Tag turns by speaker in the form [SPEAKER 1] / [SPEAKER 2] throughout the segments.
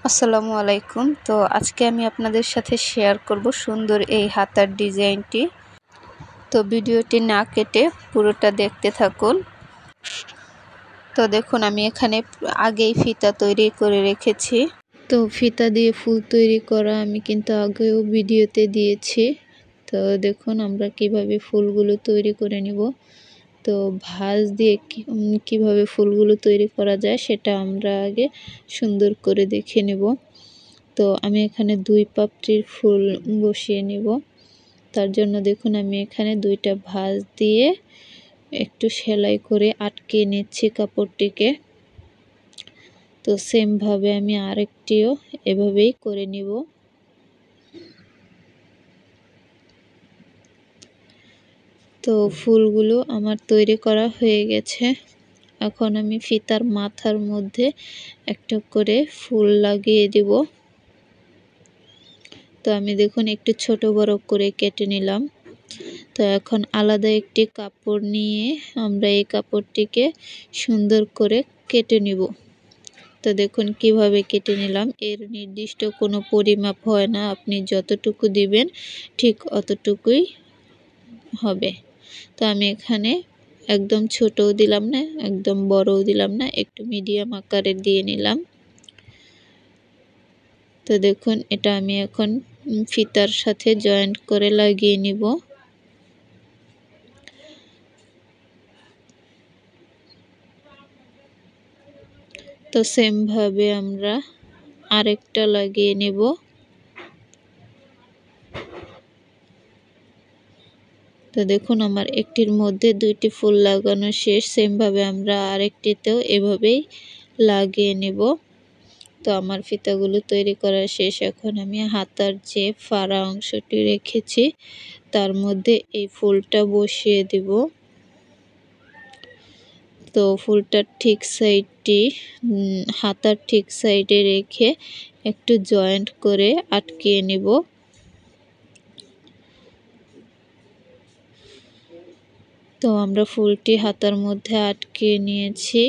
[SPEAKER 1] আসসালামু আলাইকুম। তো আজকে আমি আপনাদের সাথে শেয়ার করব সুন্দর এই হাতার ডিজাইনটি। তো ভিডিওটি না কেটে পুরোটা দেখতে থাকুন। তো দেখুন আমি এখানে আগেই ফিতা তৈরি করে রেখেছি। তো ফিতা দিয়ে ফুল তৈরি করা আমি কিন্তু আগেও ভিডিওতে দিয়েছি। তো দেখুন আমরা কিভাবে ফুলগুলো তৈরি করে নিব। তো ভাঁজ দিয়ে কিভাবে ফুলগুলো তৈরি করা যায় সেটা আমরা আগে সুন্দর করে দেখে নেব। তো আমি এখানে 2 পাপড়ির ফুল বসিয়ে নিব। তার জন্য দেখুন আমি এখানে 2টা ভাঁজ দিয়ে একটু সেলাই করে আটকে নিচ্ছি কাপড়টিকে। তো সেম ভাবে আমি আরেকটিও এভাবেই করে নিব। তো ফুলগুলো আমার তৈরি করা হয়ে গেছে। এখন আমি ফিতার মাথার মধ্যে একটা করে ফুল লাগিয়ে দিব। তো আমি দেখুন একটু ছোট বড় করে কেটে নিলাম। তো এখন আলাদা একটি কাপড় নিয়ে আমরা এই কাপড়টিকে সুন্দর করে কেটে নিব। তো দেখুন কিভাবে কেটে নিলাম। এর নির্দিষ্ট কোনো পরিমাপ হয় না, আপনি যতটুকু দিবেন ঠিক অতটুকুই হবে। তো আমি এখানে একদম ছোটও দিলাম না, একদম বড়ও দিলাম না, একটু মিডিয়াম আকারে দিয়ে নিলাম। তো দেখুন এটা আমি এখন ফিতার সাথে জয়েন্ট করে লাগিয়ে নিব। তো সেম ভাবে আমরা আরেকটা লাগিয়ে নেব। তো দেখুন আমার একটির মধ্যে 2টি ফুল লাগানো শেষ। সেম ভাবে আমরা আরেকটিতেও এভাবেই লাগিয়ে নেব। তো আমার ফিতাগুলো তৈরি করা শেষ। এখন আমি হাতার যে ফাড়া অংশটি রেখেছি তার মধ্যে এই ফুলটা বসিয়ে দিব। তো ফুলটার ঠিক সাইডটি হাতার ঠিক সাইডে রেখে একটু জয়েন্ট করে আটকিয়ে নিব। তো আমরা ফুলটি হাতার মধ্যে আটকিয়ে নিয়েছি।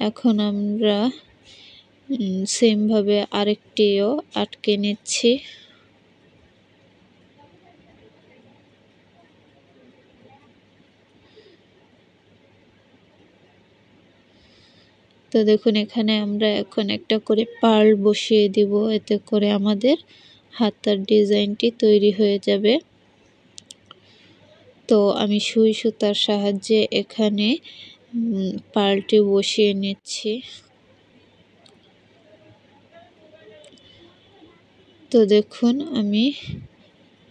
[SPEAKER 1] এখন আমরা সেম ভাবে আরেকটিও আটকে নিচ্ছি। তো দেখুন এখানে আমরা এখন একটা করে পার্ল বসিয়ে দিব, এতে করে আমাদের হাতার ডিজাইনটি তৈরি হয়ে যাবে। তো আমি সুই সুতার সাহায্যে এখানে পার্লটি বসিয়ে নিচ্ছি। তো দেখুন আমি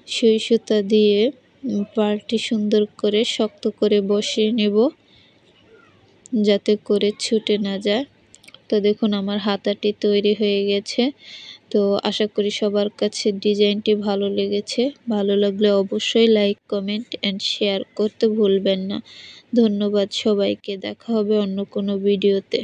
[SPEAKER 1] সুই সুতা দিয়ে পার্লটি সুন্দর করে শক্ত করে বসিয়ে নেব, যাতে করে ছুটে না যায়। তো দেখুন আমার হাতাটি তৈরি হয়ে গেছে। তো আশা করি সবার কাছে ডিজাইনটি ভালো লেগেছে। ভালো লাগলে অবশ্যই লাইক, কমেন্ট এন্ড শেয়ার করতে ভুলবেন না। ধন্যবাদ সবাইকে। দেখা হবে অন্য কোনো ভিডিওতে।